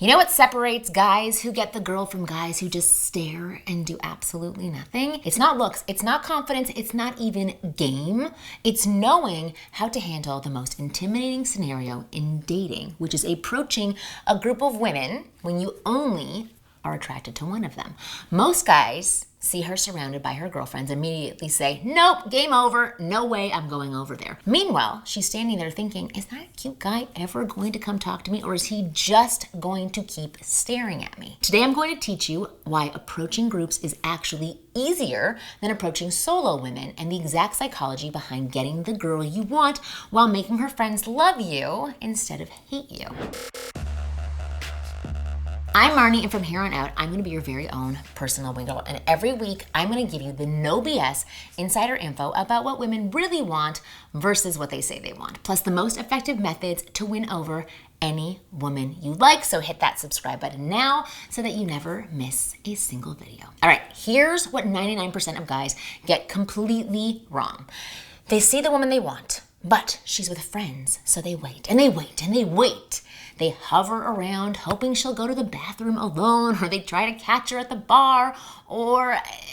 You know what separates guys who get the girl from guys who just stare and do absolutely nothing? It's not looks, it's not confidence, it's not even game. It's knowing how to handle the most intimidating scenario in dating, which is approaching a group of women when you only are attracted to one of them. Most guys see her surrounded by her girlfriends, immediately say, nope, game over, no way I'm going over there. Meanwhile, she's standing there thinking, is that cute guy ever going to come talk to me, or is he just going to keep staring at me? Today I'm going to teach you why approaching groups is actually easier than approaching solo women, and the exact psychology behind getting the girl you want while making her friends love you instead of hate you. I'm Marni, and from here on out, I'm going to be your very own personal wingirl. And every week, I'm going to give you the no BS insider info about what women really want versus what they say they want, plus the most effective methods to win over any woman you like. So hit that subscribe button now so that you never miss a single video. All right, here's what 99% of guys get completely wrong. They see the woman they want, but she's with friends, so they wait and they wait and they wait. They hover around hoping she'll go to the bathroom alone, or they try to catch her at the bar,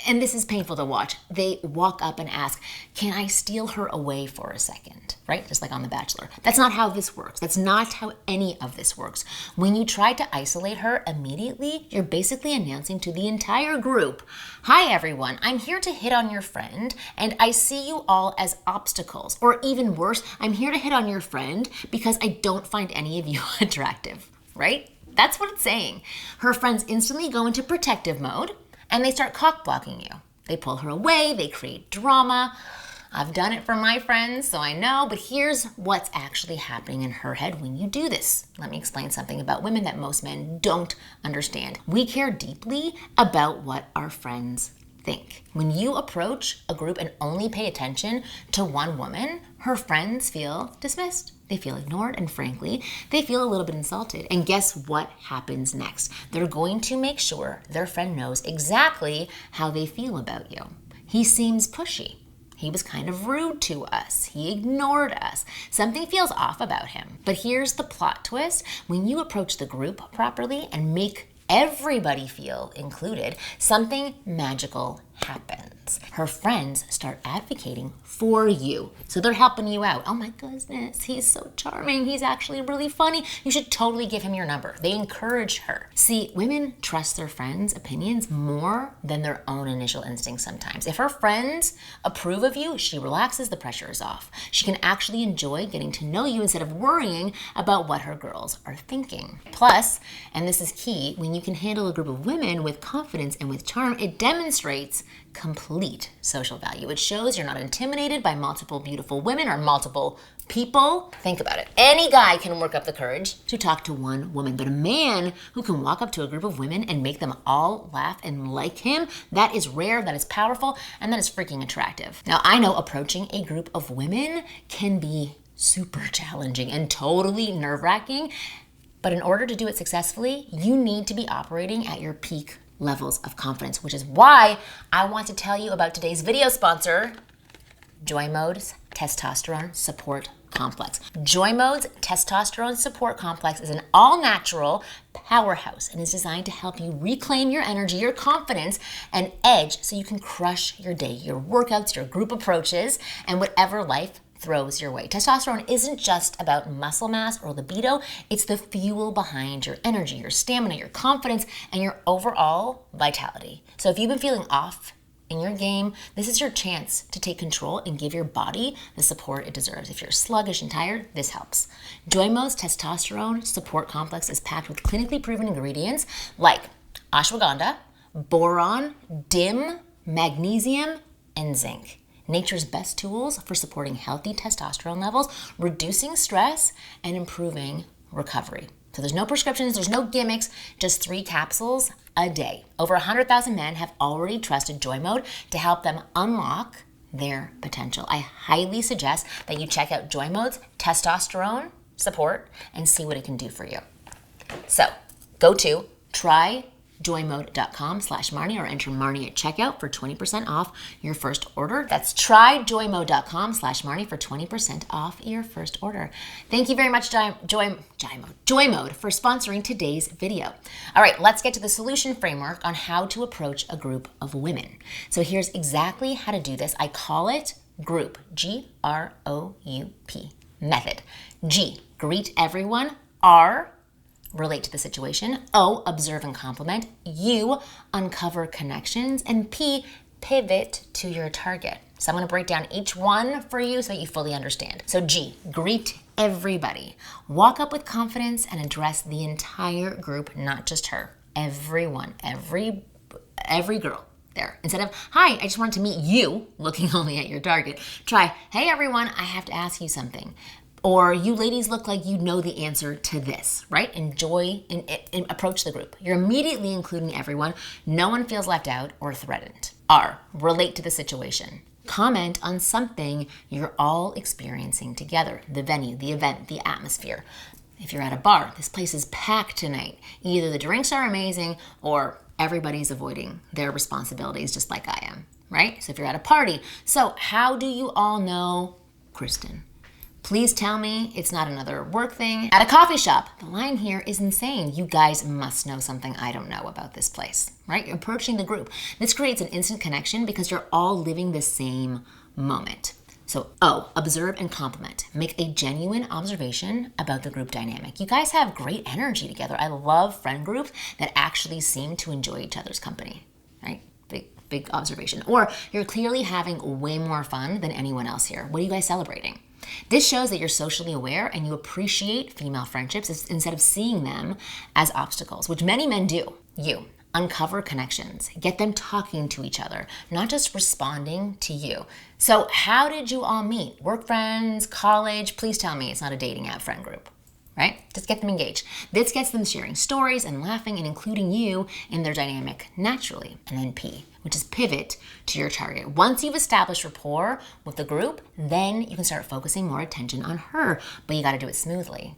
and this is painful to watch, they walk up and ask, can I steal her away for a second? Right? Just like on The Bachelor. That's not how this works. That's not how any of this works. When you try to isolate her immediately, you're basically announcing to the entire group, hi everyone, I'm here to hit on your friend, and I see you all as obstacles. Or even worse, I'm here to hit on your friend because I don't find any of you attractive, right? That's what it's saying. Her friends instantly go into protective mode and they start cock blocking you. They pull her away, they create drama. I've done it for my friends, so I know, but here's what's actually happening in her head when you do this. Let me explain something about women that most men don't understand. We care deeply about what our friends think. When you approach a group and only pay attention to one woman, her friends feel dismissed. They feel ignored, and frankly, they feel a little bit insulted. And guess what happens next? They're going to make sure their friend knows exactly how they feel about you. He seems pushy. He was kind of rude to us. He ignored us. Something feels off about him. But here's the plot twist. When you approach the group properly and make everybody feel included, something magical happens. Her friends start advocating for you. So they're helping you out. Oh my goodness, he's so charming. He's actually really funny. You should totally give him your number. They encourage her. See, women trust their friends' opinions more than their own initial instincts sometimes. If her friends approve of you, she relaxes, the pressure is off. She can actually enjoy getting to know you instead of worrying about what her girls are thinking. Plus, and this is key, when you can handle a group of women with confidence and with charm, it demonstrates complete social value. It shows you're not intimidated by multiple beautiful women or multiple people. Think about it. Any guy can work up the courage to talk to one woman, but a man who can walk up to a group of women and make them all laugh and like him, that is rare, that is powerful, and that is freaking attractive. Now, I know approaching a group of women can be super challenging and totally nerve-wracking, but in order to do it successfully, you need to be operating at your peak levels of confidence, which is why I want to tell you about today's video sponsor, Joymode's Testosterone Support Complex. Joymode's Testosterone Support Complex is an all-natural powerhouse and is designed to help you reclaim your energy, your confidence, and edge so you can crush your day, your workouts, your group approaches, and whatever life throws your way. Testosterone isn't just about muscle mass or libido, it's the fuel behind your energy, your stamina, your confidence, and your overall vitality. So if you've been feeling off in your game, this is your chance to take control and give your body the support it deserves. If you're sluggish and tired, this helps. Joymode's Testosterone Support Complex is packed with clinically proven ingredients like ashwagandha, boron, DIM, magnesium, and zinc. Nature's best tools for supporting healthy testosterone levels, reducing stress, and improving recovery. So there's no prescriptions, there's no gimmicks, just 3 capsules a day. Over 100,000 men have already trusted Joymode to help them unlock their potential. I highly suggest that you check out Joymode's Testosterone Support and see what it can do for you. So go to try tryjoymode.com/Marni or enter Marni at checkout for 20% off your first order. That's tryjoymode.com/Marni for 20% off your first order. Thank you very much, Joymode, for sponsoring today's video. All right, let's get to the solution framework on how to approach a group of women. So here's exactly how to do this. I call it GROUP, G.R.O.U.P method. G, greet everyone. R, relate to the situation. O, observe and compliment. U, uncover connections. And P, pivot to your target. So I'm going to break down each one for you so that you fully understand. So G, greet everybody. Walk up with confidence and address the entire group, not just her. Everyone, every girl there. Instead of, hi, I just wanted to meet you, looking only at your target. Try, hey everyone, I have to ask you something. Or you ladies look like you know the answer to this, right? Enjoy and approach the group. You're immediately including everyone. No one feels left out or threatened. R, relate to the situation. Comment on something you're all experiencing together. The venue, the event, the atmosphere. If you're at a bar, this place is packed tonight. Either the drinks are amazing or everybody's avoiding their responsibilities just like I am, right? So if you're at a party, so how do you all know Kristen? Please tell me it's not another work thing. At a coffee shop, the line here is insane. You guys must know something I don't know about this place, right? You're approaching the group. This creates an instant connection because you're all living the same moment. So O, observe and compliment. Make a genuine observation about the group dynamic. You guys have great energy together. I love friend groups that actually seem to enjoy each other's company, right? Big observation. Or you're clearly having way more fun than anyone else here. What are you guys celebrating? This shows that you're socially aware and you appreciate female friendships instead of seeing them as obstacles, which many men do. You, uncover connections. Get them talking to each other, not just responding to you. So how did you all meet? Work friends, college? Please tell me it's not a dating app friend group, right? Just get them engaged. This gets them sharing stories and laughing and including you in their dynamic naturally. And then P, which is pivot to your target. Once you've established rapport with the group, then you can start focusing more attention on her, but you got to do it smoothly.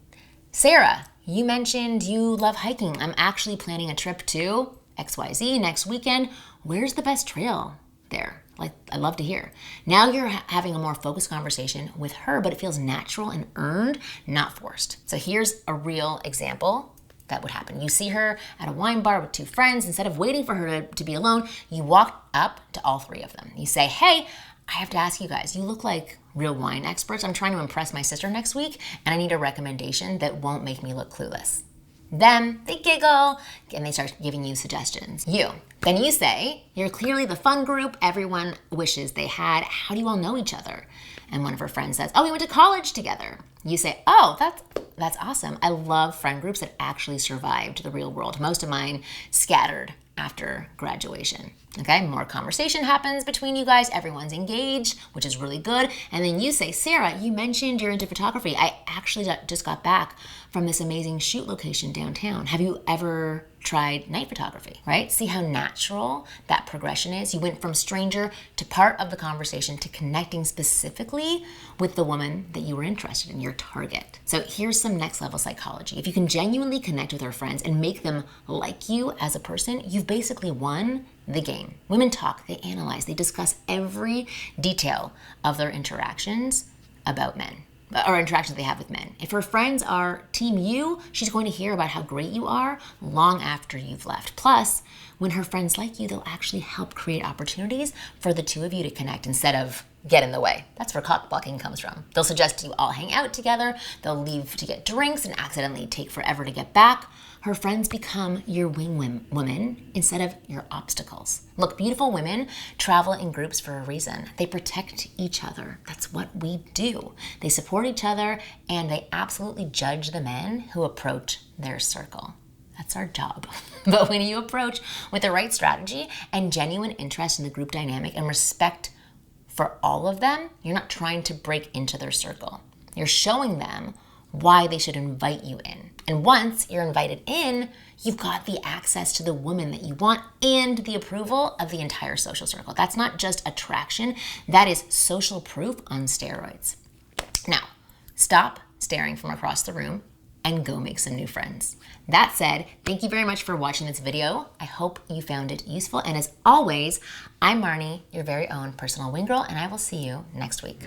Sarah, you mentioned you love hiking. I'm actually planning a trip to XYZ next weekend. Where's the best trail there? Like, I'd love to hear. Now you're having a more focused conversation with her, but it feels natural and earned, not forced. So here's a real example that would happen. You see her at a wine bar with two friends. Instead of waiting for her to be alone, you walk up to all three of them. You say, hey, I have to ask you guys, you look like real wine experts. I'm trying to impress my sister next week, and I need a recommendation that won't make me look clueless. Then they giggle and they start giving you suggestions. Then you say, you're clearly the fun group everyone wishes they had. How do you all know each other? And one of her friends says, oh, we went to college together. You say, oh, that's awesome. I love friend groups that actually survived the real world. Most of mine scattered after graduation. Okay, more conversation happens between you guys. Everyone's engaged, which is really good. And then you say, Sarah, you mentioned you're into photography. I actually just got back from this amazing shoot location downtown. Have you ever tried night photography, right? See how natural that progression is? You went from stranger to part of the conversation to connecting specifically with the woman that you were interested in, your target. So here's some next level psychology. If you can genuinely connect with our friends and make them like you as a person, you've basically won the game. Women talk, they analyze, they discuss every detail of their interactions about men, or interactions they have with men. If her friends are team you, she's going to hear about how great you are long after you've left. Plus, when her friends like you, they'll actually help create opportunities for the two of you to connect instead of get in the way. That's where cock blocking comes from. They'll suggest you all hang out together. They'll leave to get drinks and accidentally take forever to get back. Her friends become your wing women instead of your obstacles. Look, beautiful women travel in groups for a reason. They protect each other. That's what we do. They support each other and they absolutely judge the men who approach their circle. That's our job. But when you approach with the right strategy and genuine interest in the group dynamic and respect for all of them, you're not trying to break into their circle. You're showing them why they should invite you in. And once you're invited in, you've got the access to the woman that you want and the approval of the entire social circle. That's not just attraction, that is social proof on steroids. Now, stop staring from across the room and go make some new friends. That said, thank you very much for watching this video. I hope you found it useful. And as always, I'm Marni, your very own personal wing girl, and I will see you next week.